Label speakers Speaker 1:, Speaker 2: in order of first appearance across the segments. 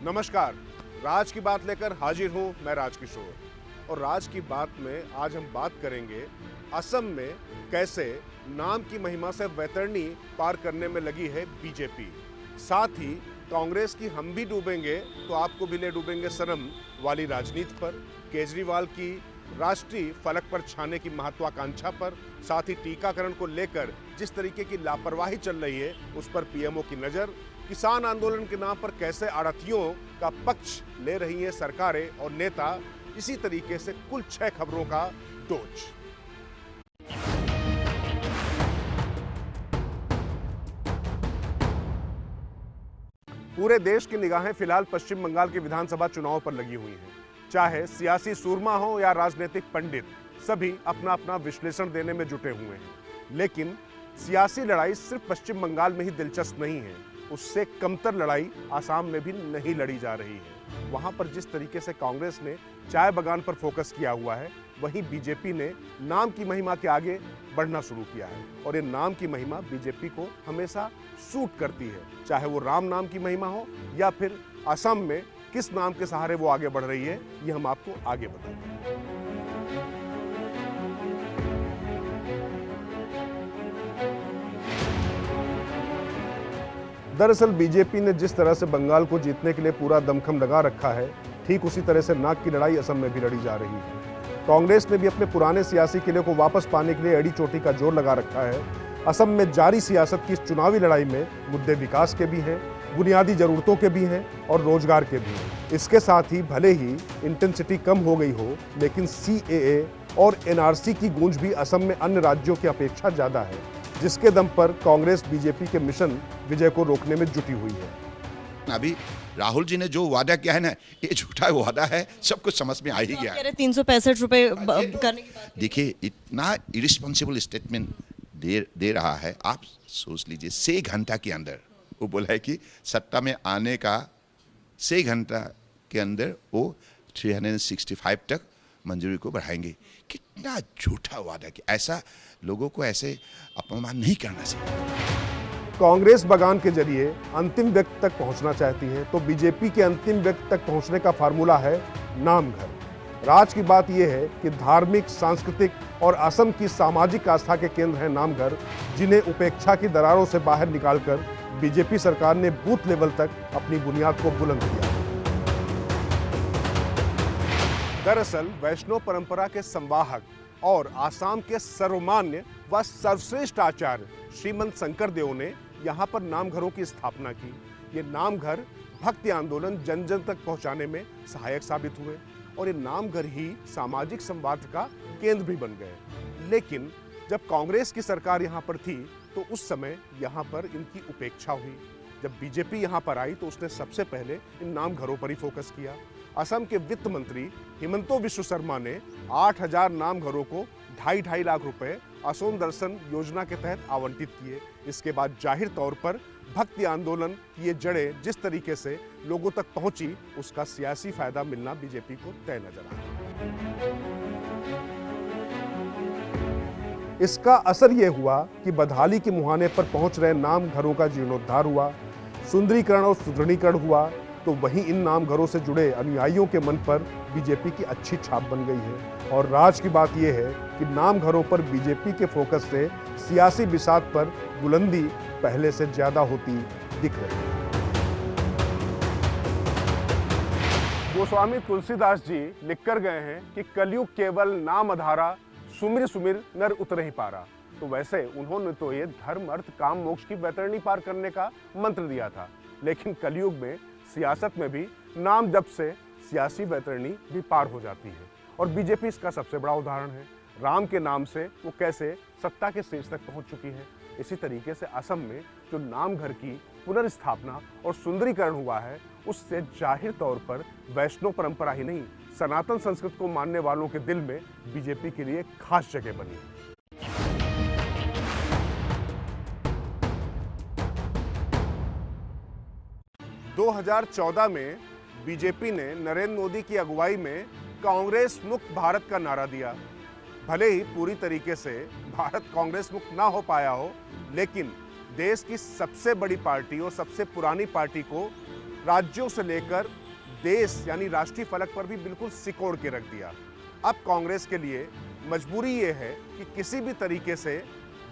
Speaker 1: नमस्कार, राज की बात लेकर हाजिर हूं मैं राजकिशोर। और राज की बात में आज हम बात करेंगे असम में कैसे नाम की महिमा से वैतरणी पार करने में लगी है बीजेपी। साथ ही कांग्रेस की हम भी डूबेंगे तो आपको भी ले डूबेंगे सनम वाली राजनीति पर, केजरीवाल की राष्ट्रीय फलक पर छाने की महत्वाकांक्षा पर, साथ ही टीकाकरण को लेकर जिस तरीके की लापरवाही चल रही है उस पर पीएमओ की नजर, किसान आंदोलन के नाम पर कैसे आड़तियों का पक्ष ले रही है सरकारें और नेता, इसी तरीके से कुल 6 खबरों का डोज। पूरे देश की निगाहें फिलहाल पश्चिम बंगाल के विधानसभा चुनाव पर लगी हुई हैं। चाहे सियासी सूरमा हो या राजनीतिक पंडित, सभी अपना अपना विश्लेषण देने में जुटे हुए हैं। लेकिन सियासी लड़ाई सिर्फ पश्चिम बंगाल में ही दिलचस्प नहीं है, उससे कमतर लड़ाई आसाम में भी नहीं लड़ी जा रही है। वहां पर जिस तरीके से कांग्रेस ने चाय बागान पर फोकस किया हुआ है, वहीं बीजेपी ने नाम की महिमा के आगे बढ़ना शुरू किया है। और ये नाम की महिमा बीजेपी को हमेशा सूट करती है, चाहे वो राम नाम की महिमा हो या फिर असम में किस नाम के सहारे वो आगे बढ़ रही है, ये हम आपको आगे बताएंगे। दरअसल बीजेपी ने जिस तरह से बंगाल को जीतने के लिए पूरा दमखम लगा रखा है, ठीक उसी तरह से नाक की लड़ाई असम में भी लड़ी जा रही है। कांग्रेस ने भी अपने पुराने सियासी किले को वापस पाने के लिए एड़ी चोटी का जोर लगा रखा है। असम में जारी सियासत की इस चुनावी लड़ाई में मुद्दे विकास के भी हैं, बुनियादी जरूरतों के भी हैं और रोजगार के भी हैं। इसके साथ ही भले ही इंटेंसिटी कम हो गई हो, लेकिन सीएए और एनआरसी की गूंज भी असम में अन्य राज्यों की अपेक्षा ज्यादा है, जिसके दम पर कांग्रेस बीजेपी के मिशन विजय को रोकने में जुटी हुई है।
Speaker 2: अभी राहुल जी ने जो वादा किया है ना, ये झूठा वादा है, सब कुछ समझ में आ ही गया है।
Speaker 3: 365 रुपए करने की बात।
Speaker 2: देखिए, इतना इरिस्पॉन्सिबल स्टेटमेंट दे रहा है। आप सोच लीजिए, 6 घंटा के अंदर वो बोला है कि सत्ता में आने का 6 घंटा के अंदर वो 365 तक मंजूरी को बढ़ाएंगे। कितना झूठा वादा किया। ऐसा लोगों को ऐसे अपमान नहीं करना चाहिए।
Speaker 1: कांग्रेस बगान के जरिए अंतिम व्यक्ति तक पहुंचना चाहती है, तो बीजेपी के अंतिम व्यक्ति तक पहुंचने का फार्मूला है नाम घर। राज की बात यह है कि धार्मिक, सांस्कृतिक और असम की सामाजिक आस्था के केंद्र हैं नाम घर, जिन्हें उपेक्षा की दरारों से बाहर निकालकर बीजेपी सरकार ने बूथ लेवल तक अपनी बुनियाद को बुलंद किया। दरअसल वैष्णव परंपरा के संवाहक और आसाम के सर्वमान्य व सर्वश्रेष्ठ आचार्य श्रीमंत शंकरदेव ने यहाँ पर नामघरों की स्थापना की। ये नामघर भक्ति आंदोलन जन जन तक पहुँचाने में सहायक साबित हुए और ये नामघर ही सामाजिक संवाद का केंद्र भी बन गए। लेकिन जब कांग्रेस की सरकार यहाँ पर थी तो उस समय यहाँ पर इनकी उपेक्षा हुई। जब बीजेपी यहाँ पर आई तो उसने सबसे पहले इन नामघरों पर ही फोकस किया। असम के वित्त मंत्री हिमंतो विश्व शर्मा ने 8000 नामघरों को 2.5 लाख रुपए असोम दर्शन योजना के तहत आवंटित किए। इसके बाद जाहिर तौर पर भक्ति आंदोलन की ये जड़ें जिस तरीके से लोगों तक पहुंची, उसका सियासी फायदा मिलना बीजेपी को तय नजर आया। इसका असर यह हुआ कि बदहाली के मुहाने पर पहुंच रहे नाम घरों का जीर्णोद्धार हुआ, सुंदरीकरण और सुदृढ़ीकरण हुआ, तो वहीं इन नाम घरों से जुड़े अनुयायियों के मन पर बीजेपी की अच्छी छाप बन गई है। और राज की बात यह है कि नाम घरों पर बीजेपी के फोकस से सियासी बिसात पर बुलंदी पहले से ज्यादा होती दिख रही है। गोस्वामी तुलसीदास जी लिखकर गए हैं कि कलयुग केवल नाम अधारा, सुमिर सुमिर नर उतर ही पारा। तो वैसे उन्होंने तो ये धर्म, अर्थ, काम, मोक्ष की वैतरणी पार करने का मंत्र दिया था, लेकिन कलयुग में सियासत में भी नाम जप से सियासी वैतरणी भी पार हो जाती है। और बीजेपी इसका सबसे बड़ा उदाहरण है। राम के नाम से वो कैसे सत्ता के शीर्ष तक पहुंच चुकी है। इसी तरीके से असम में जो नाम घर की पुनर्स्थापना और सुंदरीकरण हुआ है, उससे जाहिर तौर पर वैष्णव परंपरा ही नहीं, सनातन संस्कृति को मानने वालों के दिल में बीजेपी के लिए खास जगह बनी है। 2014 में बीजेपी ने नरेंद्र मोदी की अगुवाई में कांग्रेस मुक्त भारत का नारा दिया। भले ही पूरी तरीके से भारत कांग्रेस मुक्त ना हो पाया हो, लेकिन देश की सबसे बड़ी पार्टी और सबसे पुरानी पार्टी को राज्यों से लेकर देश यानी राष्ट्रीय फलक पर भी बिल्कुल सिकोड़ के रख दिया। अब कांग्रेस के लिए मजबूरी ये है कि किसी भी तरीके से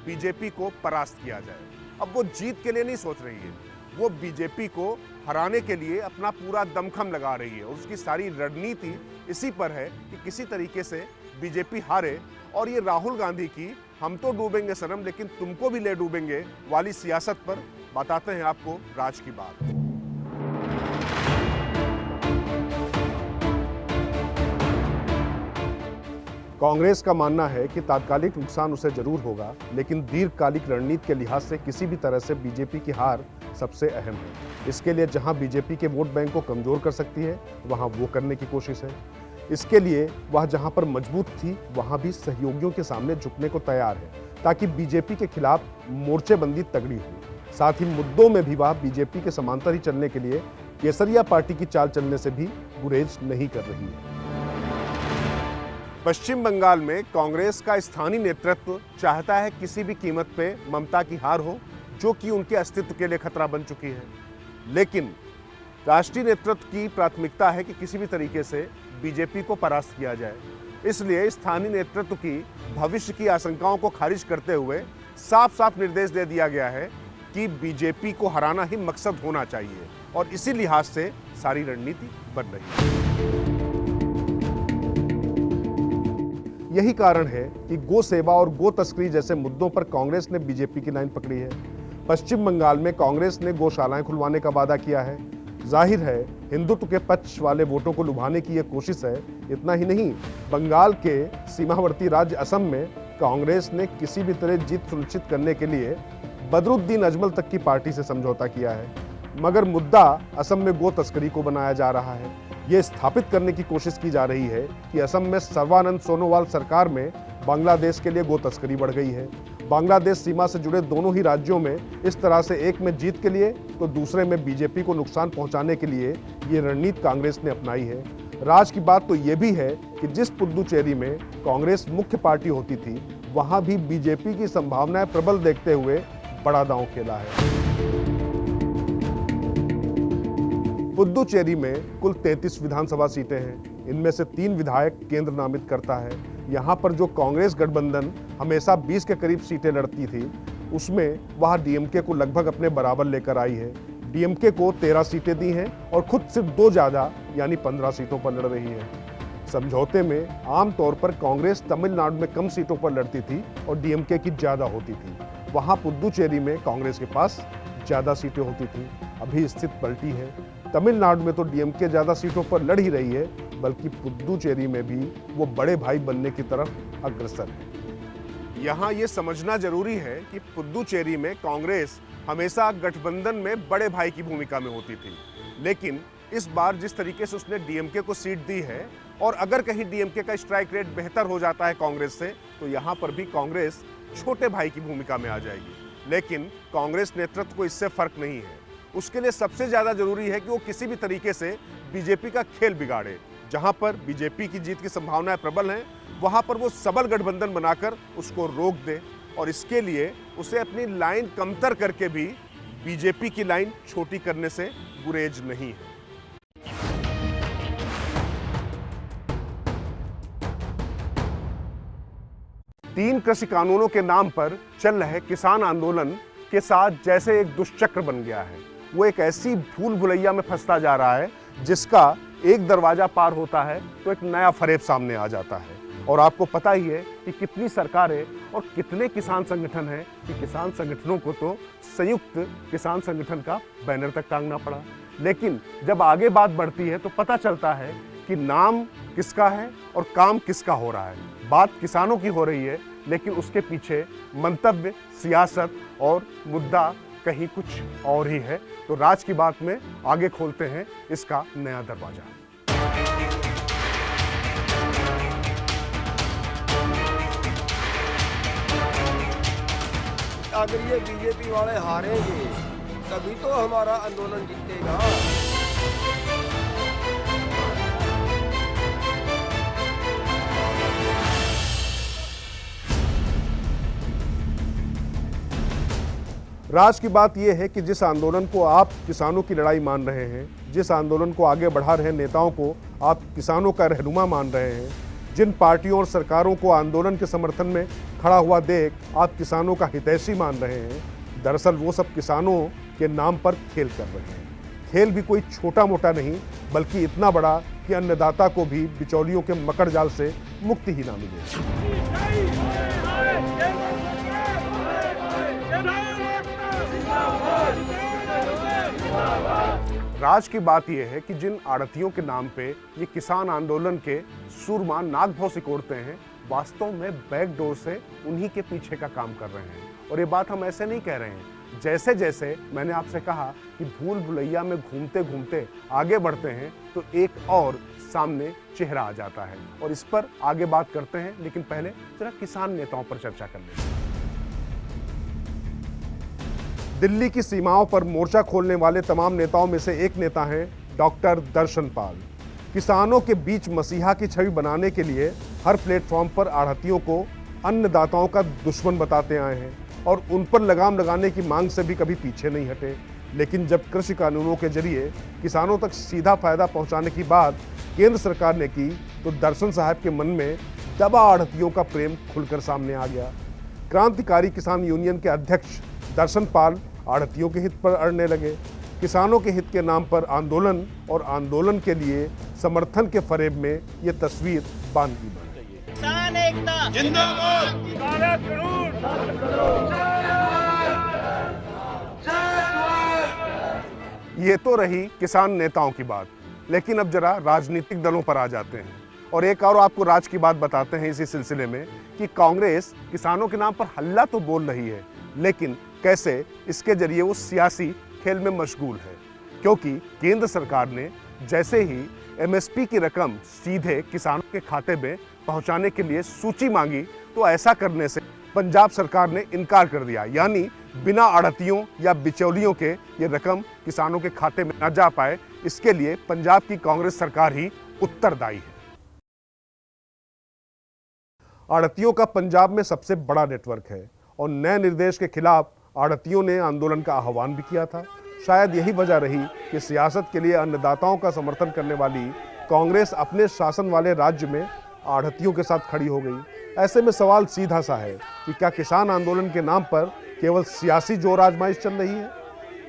Speaker 1: बीजेपी को परास्त किया जाए। अब वो जीत के लिए नहीं सोच रही है, वो बीजेपी को हराने के लिए अपना पूरा दमखम लगा रही है और उसकी सारी रणनीति इसी पर है कि किसी तरीके से बीजेपी हारे। और ये राहुल गांधी की हम तो डूबेंगे सनम लेकिन तुमको भी ले डूबेंगे वाली सियासत पर बताते हैं आपको राज की बात। कांग्रेस का मानना है कि तात्कालिक नुकसान उसे जरूर होगा, लेकिन दीर्घकालिक रणनीति के लिहाज से किसी भी तरह से बीजेपी की हार सबसे अहम है। इसके लिए जहां बीजेपी के वोट बैंक को कमजोर कर सकती है वहां वो करने की कोशिश है। इसके लिए वह जहां पर मजबूत थी वहां भी सहयोगियों के सामने झुकने को तैयार है ताकि बीजेपी के खिलाफ मोर्चेबंदी तगड़ी हो। साथ ही मुद्दों में भी वह बीजेपी के समांतर ही चलने के लिए केसरिया पार्टी की चाल चलने से भी गुरेज नहीं कर रही है। पश्चिम बंगाल में कांग्रेस का स्थानीय नेतृत्व चाहता है किसी भी कीमत पे ममता की हार हो, जो कि उनके अस्तित्व के लिए खतरा बन चुकी है। लेकिन राष्ट्रीय नेतृत्व की प्राथमिकता है कि किसी भी तरीके से बीजेपी को परास्त किया जाए। इसलिए स्थानीय नेतृत्व की भविष्य की आशंकाओं को खारिज करते हुए साफ साफ निर्देश दे दिया गया है कि बीजेपी को हराना ही मकसद होना चाहिए और इसी लिहाज से सारी रणनीति बन रही है। यही कारण है कि गो सेवा और गो तस्करी जैसे मुद्दों पर कांग्रेस ने बीजेपी की लाइन पकड़ी है। पश्चिम बंगाल में कांग्रेस ने गौशालाएं खुलवाने का वादा किया है। जाहिर है हिंदुत्व के पक्ष वाले वोटों को लुभाने की यह कोशिश है। इतना ही नहीं, बंगाल के सीमावर्ती राज्य असम में कांग्रेस ने किसी भी तरह जीत सुनिश्चित करने के लिए बदरुद्दीन अजमल तक की पार्टी से समझौता किया है। मगर मुद्दा असम में गो तस्करी को बनाया जा रहा है। ये स्थापित करने की कोशिश की जा रही है कि असम में सर्बानंद सोनोवाल सरकार में बांग्लादेश के लिए गो तस्करी बढ़ गई है। बांग्लादेश सीमा से जुड़े दोनों ही राज्यों में इस तरह से एक में जीत के लिए तो दूसरे में बीजेपी को नुकसान पहुंचाने के लिए ये रणनीति कांग्रेस ने अपनाई है। राज की बात तो ये भी है कि जिस पुद्दुचेरी में कांग्रेस मुख्य पार्टी होती थी वहां भी बीजेपी की संभावनाएं प्रबल देखते हुए बड़ा दांव खेला है। पुद्दुचेरी में कुल 33 विधानसभा सीटें हैं। इनमें से 3 विधायक केंद्र नामित करता है। यहाँ पर जो कांग्रेस गठबंधन हमेशा 20 के करीब सीटें लड़ती थी, उसमें वह डीएमके को लगभग अपने बराबर लेकर आई है। डीएमके को 13 सीटें दी हैं और खुद सिर्फ 2 ज्यादा यानी 15 सीटों पर लड़ रही है। समझौते में आमतौर पर कांग्रेस तमिलनाडु में कम सीटों पर लड़ती थी और डीएमके की ज्यादा होती थी। वहाँ पुद्दुचेरी में कांग्रेस के पास ज्यादा सीटें होती थी। अभी स्थिति पलटी है। तमिलनाडु में तो डीएमके ज्यादा सीटों पर लड़ ही रही है, बल्कि पुद्दुचेरी में भी वो बड़े भाई बनने की तरफ अग्रसर है। यहाँ ये समझना जरूरी है कि पुद्दुचेरी में कांग्रेस हमेशा गठबंधन में बड़े भाई की भूमिका में होती थी, लेकिन इस बार जिस तरीके से उसने डीएमके को सीट दी है और अगर कहीं डीएमके का स्ट्राइक रेट बेहतर हो जाता है कांग्रेस से, तो यहाँ पर भी कांग्रेस छोटे भाई की भूमिका में आ जाएगी। लेकिन कांग्रेस नेतृत्व को इससे फर्क नहीं है। उसके लिए सबसे ज्यादा जरूरी है कि वो किसी भी तरीके से बीजेपी का खेल बिगाड़े। जहां पर बीजेपी की जीत की संभावनाएं प्रबल हैं, वहां पर वो सबल गठबंधन बनाकर उसको रोक दे और इसके लिए उसे अपनी लाइन कमतर करके भी बीजेपी की लाइन छोटी करने से गुरेज नहीं है। तीन कृषि कानूनों के नाम पर चल रहे किसान आंदोलन के साथ जैसे एक दुष्चक्र बन गया है। वो एक ऐसी भूल भुलैया में फंसता जा रहा है जिसका एक दरवाजा पार होता है तो एक नया फरेब सामने आ जाता है। और आपको पता ही है कि कितनी सरकारें और कितने किसान संगठन हैं कि किसान संगठनों को तो संयुक्त किसान संगठन का बैनर तक टांगना पड़ा। लेकिन जब आगे बात बढ़ती है तो पता चलता है कि नाम किसका है और काम किसका हो रहा है। बात किसानों की हो रही है, लेकिन उसके पीछे मंतव्य, सियासत और मुद्दा कहीं कुछ और ही है। तो राज की बात में आगे खोलते हैं इसका नया दरवाजा।
Speaker 4: अगर ये बीजेपी वाले हारेंगे तभी तो हमारा आंदोलन जीतेगा।
Speaker 1: राज की बात यह है कि जिस आंदोलन को आप किसानों की लड़ाई मान रहे हैं, जिस आंदोलन को आगे बढ़ा रहे नेताओं को आप किसानों का रहनुमा मान रहे हैं, जिन पार्टियों और सरकारों को आंदोलन के समर्थन में खड़ा हुआ देख आप किसानों का हितैषी मान रहे हैं, दरअसल वो सब किसानों के नाम पर खेल कर रहे हैं। खेल भी कोई छोटा मोटा नहीं, बल्कि इतना बड़ा कि अन्नदाता को भी बिचौलियों के मकड़ जाल से मुक्ति ही ना मिले। राज की बात यह है कि जिन आड़तियों के नाम पे ये किसान आंदोलन के सूरमा नागभौ सिकोड़ते हैं, वास्तव में बैकडोर से उन्हीं के पीछे का काम कर रहे हैं। और ये बात हम ऐसे नहीं कह रहे हैं, जैसे जैसे मैंने आपसे कहा कि भूल भुलैया में घूमते घूमते आगे बढ़ते हैं तो एक और सामने चेहरा आ जाता है। और इस पर आगे बात करते हैं, लेकिन पहले जरा किसान नेताओं पर चर्चा कर लेते हैं। दिल्ली की सीमाओं पर मोर्चा खोलने वाले तमाम नेताओं में से एक नेता हैं डॉक्टर दर्शन पाल। किसानों के बीच मसीहा की छवि बनाने के लिए हर प्लेटफॉर्म पर आढ़तियों को अन्नदाताओं का दुश्मन बताते आए हैं और उन पर लगाम लगाने की मांग से भी कभी पीछे नहीं हटे। लेकिन जब कृषि कानूनों के जरिए किसानों तक सीधा फायदा पहुंचाने की बात केंद्र सरकार ने की तो दर्शन साहब के मन में दबा आढ़तियों का प्रेम खुलकर सामने आ गया। क्रांतिकारी किसान यूनियन के अध्यक्ष दर्शन पाल आढ़तियों के हित पर अड़ने लगे। किसानों के हित के नाम पर आंदोलन और आंदोलन के लिए समर्थन के फरेब में ये तस्वीर बानगी बन गई।
Speaker 5: किसान एकता जिंदाबाद, भारत जरूर।
Speaker 1: ये तो रही किसान नेताओं की बात, लेकिन अब जरा राजनीतिक दलों पर आ जाते हैं और एक और आपको राज की बात बताते हैं इसी सिलसिले में कि कांग्रेस किसानों के नाम पर हल्ला तो बोल रही है, लेकिन कैसे इसके जरिए वो सियासी खेल में मशगूल है। क्योंकि केंद्र सरकार ने जैसे ही एमएसपी की रकम सीधे किसानों के खाते में पहुंचाने के लिए सूची मांगी तो ऐसा करने से पंजाब सरकार ने इनकार कर दिया, यानी बिना आढ़तियों या बिचौलियों के ये रकम किसानों के खाते में न जा पाए, इसके लिए पंजाब की कांग्रेस सरकार ही उत्तरदायी है। आढ़तियों का पंजाब में सबसे बड़ा नेटवर्क है और नए निर्देश के खिलाफ आढ़तियों ने आंदोलन का आह्वान भी किया था। शायद यही वजह रही कि सियासत के लिए अन्नदाताओं का समर्थन करने वाली कांग्रेस अपने शासन वाले राज्य में आढ़तियों के साथ खड़ी हो गई। ऐसे में सवाल सीधा सा है कि क्या किसान आंदोलन के नाम पर केवल सियासी जोर आजमाइश चल रही है?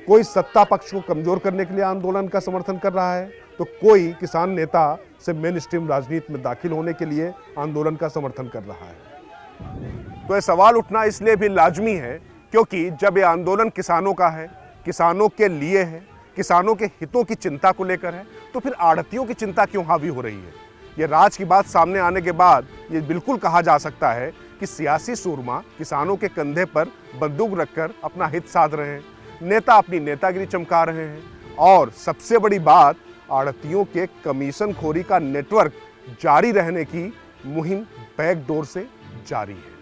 Speaker 1: कोई सत्ता पक्ष को कमजोर करने के लिए आंदोलन का समर्थन कर रहा है, तो कोई किसान नेता से मेन स्ट्रीम राजनीति में दाखिल होने के लिए आंदोलन का समर्थन कर रहा है। तो यह सवाल उठना इसलिए भी लाजमी है क्योंकि जब ये आंदोलन किसानों का है, किसानों के लिए है, किसानों के हितों की चिंता को लेकर है, तो फिर आढ़तियों की चिंता क्यों हावी हो रही है? ये राज की बात सामने आने के बाद ये बिल्कुल कहा जा सकता है कि सियासी सूरमा किसानों के कंधे पर बंदूक रखकर अपना हित साध रहे हैं, नेता अपनी नेतागिरी चमका रहे हैं और सबसे बड़ी बात, आढ़तियों के कमीशन खोरी का नेटवर्क जारी रहने की मुहिम बैकडोर से जारी है।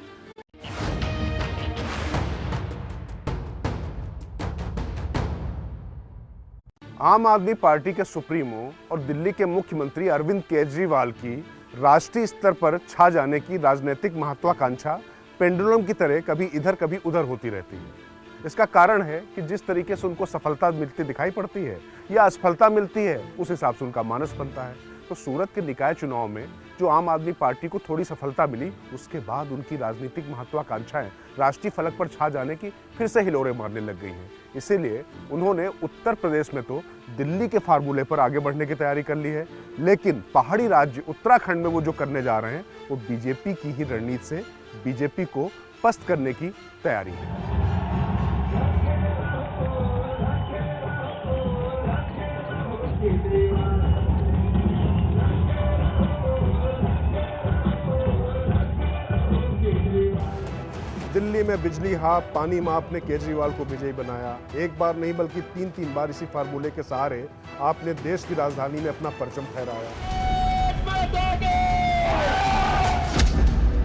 Speaker 1: आम आदमी पार्टी के सुप्रीमो और दिल्ली के मुख्यमंत्री अरविंद केजरीवाल की राष्ट्रीय स्तर पर छा जाने की राजनीतिक महत्वाकांक्षा पेंडुलम की तरह कभी इधर कभी उधर होती रहती है। इसका कारण है कि जिस तरीके से उनको सफलता मिलती दिखाई पड़ती है या असफलता मिलती है, उस हिसाब से उनका मानस बनता है। तो सूरत के निकाय चुनाव में जो आम आदमी पार्टी को थोड़ी सफलता मिली, उसके बाद उनकी राजनीतिक महत्वाकांक्षाएं राष्ट्रीय फलक पर छा जाने की फिर से हिलोरे मारने लग गई हैं। इसीलिए उन्होंने उत्तर प्रदेश में तो दिल्ली के फार्मूले पर आगे बढ़ने की तैयारी कर ली है, लेकिन पहाड़ी राज्य उत्तराखंड में वो जो करने जा रहे हैं वो बीजेपी की ही रणनीति से बीजेपी को पस्त करने की तैयारी है। दिल्ली में बिजली हाफ पानी माफ ने केजरीवाल को विजयी बनाया। एक बार नहीं बल्कि 3 बार इसी फार्मूले के सहारे आपने देश की राजधानी में अपना परचम फहराया।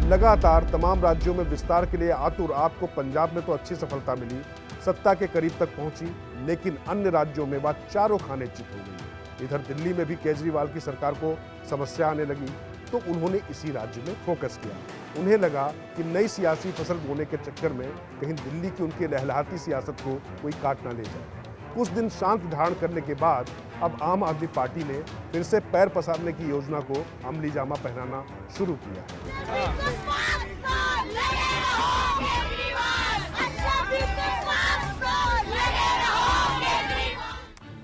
Speaker 1: लगातार तमाम राज्यों में विस्तार के लिए आतुर आपको पंजाब में तो अच्छी सफलता मिली, सत्ता के करीब तक पहुंची, लेकिन अन्य राज्यों में बात चारों खाने चित हो गई। इधर दिल्ली में भी केजरीवाल की सरकार को समस्या आने लगी। तो उन्होंने इसी राज्य में फोकस किया। उन्हें लगा कि नई सियासी फसल बोने के चक्कर में कहीं दिल्ली की उनकी लहलहाती सियासत को कोई काट ना ले जाए। कुछ दिन शांत धारण करने के बाद अब आम आदमी पार्टी ने फिर से पैर पसारने की योजना को अमली जामा पहनाना शुरू किया।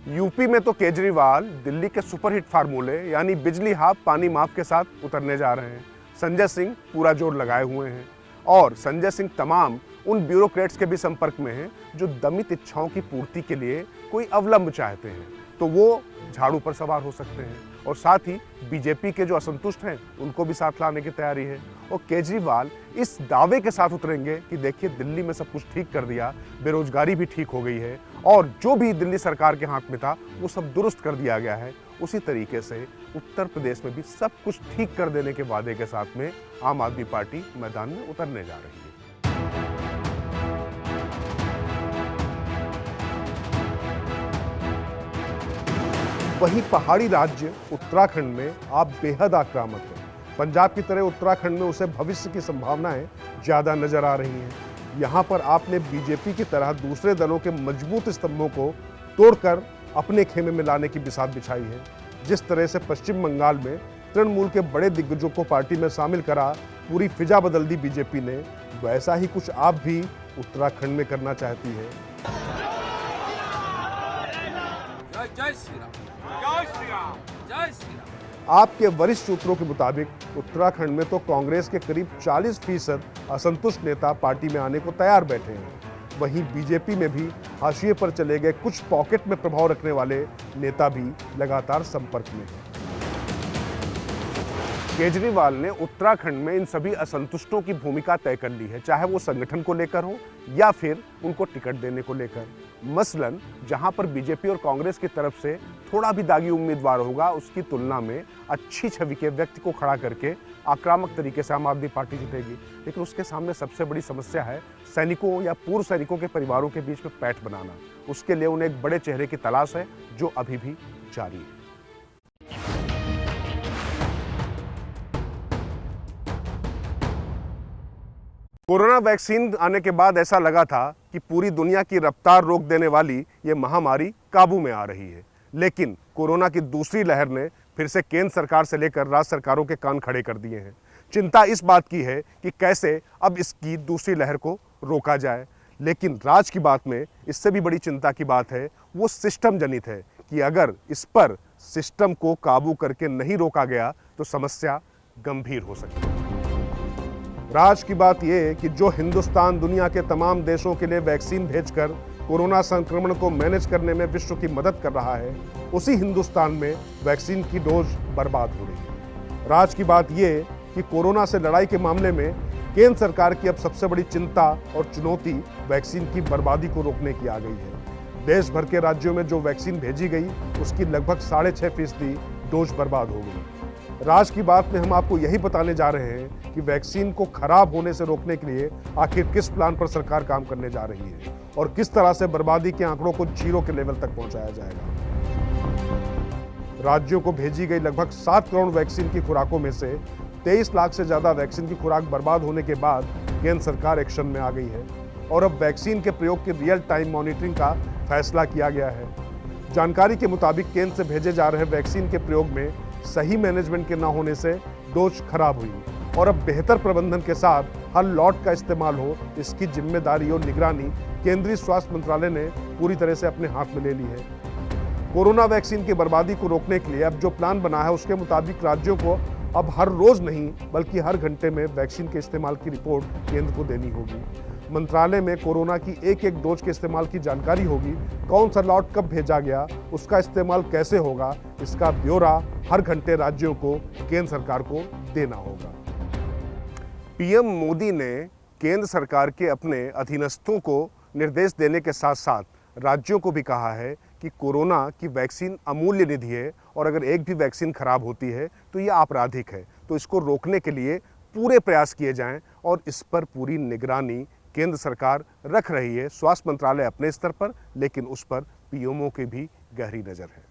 Speaker 1: यूपी में तो केजरीवाल दिल्ली के सुपरहिट फार्मूले यानी बिजली हाफ पानी माफ के साथ उतरने जा रहे हैं। संजय सिंह पूरा जोर लगाए हुए हैं और संजय सिंह तमाम उन ब्यूरोक्रेट्स के भी संपर्क में हैं जो दमित इच्छाओं की पूर्ति के लिए कोई अवलंब चाहते हैं, तो वो झाड़ू पर सवार हो सकते हैं। और साथ ही बीजेपी के जो असंतुष्ट हैं उनको भी साथ लाने की तैयारी है। और केजरीवाल इस दावे के साथ उतरेंगे कि देखिए दिल्ली में सब कुछ ठीक कर दिया, बेरोजगारी भी ठीक हो गई है और जो भी दिल्ली सरकार के हाथ में था वो सब दुरुस्त कर दिया गया है। उसी तरीके से उत्तर प्रदेश में भी सब कुछ ठीक कर देने के वादे के साथ में आम आदमी पार्टी मैदान में उतरने जा रही है। वहीं पहाड़ी राज्य उत्तराखंड में आप बेहद आक्रामक हैं। पंजाब की तरह उत्तराखंड में उसे भविष्य की संभावनाएं ज्यादा नजर आ रही हैं। यहाँ पर आपने बीजेपी की तरह दूसरे दलों के मजबूत स्तंभों को तोड़कर अपने खेमे में लाने की बिसात बिछाई है। जिस तरह से पश्चिम बंगाल में तृणमूल के बड़े दिग्गजों को पार्टी में शामिल करा पूरी फिजा बदल दी बीजेपी ने, वैसा ही कुछ आप भी उत्तराखंड में करना चाहती है।
Speaker 4: जय श्री राम, जय श्री राम, जय श्री राम।
Speaker 1: आपके वरिष्ठ सूत्रों के मुताबिक उत्तराखंड में तो कांग्रेस के करीब 40% असंतुष्ट नेता पार्टी में आने को तैयार बैठे हैं। वहीं बीजेपी में भी हाशिए पर चले गए कुछ पॉकेट में प्रभाव रखने वाले नेता भी लगातार संपर्क में हैं। केजरीवाल ने उत्तराखंड में इन सभी असंतुष्टों की भूमिका तय कर ली है, चाहे वो संगठन को लेकर हो या फिर उनको टिकट देने को लेकर। मसलन जहां पर बीजेपी और कांग्रेस की तरफ से थोड़ा भी दागी उम्मीदवार होगा, उसकी तुलना में अच्छी छवि के व्यक्ति को खड़ा करके आक्रामक तरीके से आम आदमी पार्टी जीतेगी। लेकिन उसके सामने सबसे बड़ी समस्या है सैनिकों या पूर्व सैनिकों के परिवारों के बीच में पैठ बनाना। उसके लिए उन्हें एक बड़े चेहरे की तलाश है जो अभी भी जारी है। कोरोना वैक्सीन आने के बाद ऐसा लगा था कि पूरी दुनिया की रफ्तार रोक देने वाली ये महामारी काबू में आ रही है, लेकिन कोरोना की दूसरी लहर ने फिर से केंद्र सरकार से लेकर राज्य सरकारों के कान खड़े कर दिए हैं। चिंता इस बात की है कि कैसे अब इसकी दूसरी लहर को रोका जाए। लेकिन राज्य की बात में इससे भी बड़ी चिंता की बात है, वो सिस्टम जनित है कि अगर इस पर सिस्टम को काबू करके नहीं रोका गया तो समस्या गंभीर हो सकती है। राज की बात यह कि जो हिंदुस्तान दुनिया के तमाम देशों के लिए वैक्सीन भेजकर कोरोना संक्रमण को मैनेज करने में विश्व की मदद कर रहा है, उसी हिंदुस्तान में वैक्सीन की डोज बर्बाद हो रही है। राज की बात यह कि कोरोना से लड़ाई के मामले में केंद्र सरकार की अब सबसे बड़ी चिंता और चुनौती वैक्सीन की बर्बादी को रोकने की आ गई है। देश भर के राज्यों में जो वैक्सीन भेजी गई उसकी लगभग 6.5% डोज बर्बाद हो गई। राज की बात में हम आपको यही बताने जा रहे हैं कि वैक्सीन को खराब होने से रोकने के लिए आखिर किस प्लान पर सरकार काम करने जा रही है और किस तरह से बर्बादी के आंकड़ों को 0 के लेवल तक पहुंचाया जाएगा। राज्यों को भेजी गई लगभग 7 करोड़ वैक्सीन की खुराकों में से 23 लाख से ज्यादा वैक्सीन की खुराक बर्बाद होने के बाद केंद्र सरकार एक्शन में आ गई है और अब वैक्सीन के प्रयोग की रियल टाइम मॉनिटरिंग का फैसला किया गया है। जानकारी के मुताबिक केंद्र से भेजे जा रहे वैक्सीन के प्रयोग में सही मैनेजमेंट के न होने से डोज खराब हुई और अब बेहतर प्रबंधन के साथ हर लॉट का इस्तेमाल हो, इसकी जिम्मेदारी और निगरानी केंद्रीय स्वास्थ्य मंत्रालय ने पूरी तरह से अपने हाथ में ले ली है। कोरोना वैक्सीन की बर्बादी को रोकने के लिए अब जो प्लान बना है उसके मुताबिक राज्यों को अब हर रोज नहीं बल्कि हर घंटे में वैक्सीन के इस्तेमाल की रिपोर्ट केंद्र को देनी होगी। मंत्रालय में कोरोना की एक डोज के इस्तेमाल की जानकारी होगी, कौन सा लॉट कब भेजा गया, उसका इस्तेमाल कैसे होगा, इसका ब्यौरा हर घंटे राज्यों को केंद्र सरकार को देना होगा। पीएम मोदी ने केंद्र सरकार के अपने अधीनस्थों को निर्देश देने के साथ साथ राज्यों को भी कहा है कि कोरोना की वैक्सीन अमूल्य निधि है और अगर एक भी वैक्सीन खराब होती है तो ये आपराधिक है, तो इसको रोकने के लिए पूरे प्रयास किए जाएं और इस पर पूरी निगरानी केंद्र सरकार रख रही है। स्वास्थ्य मंत्रालय अपने स्तर पर, लेकिन उस पर पीएमओ की भी गहरी नजर है।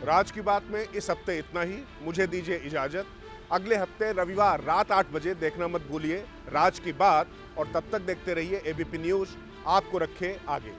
Speaker 1: राज की बात में इस हफ्ते इतना ही। मुझे दीजिए इजाजत। अगले हफ्ते रविवार रात 8 बजे देखना मत भूलिए राज की बात, और तब तक देखते रहिए एबीपी न्यूज, आपको रखे आगे।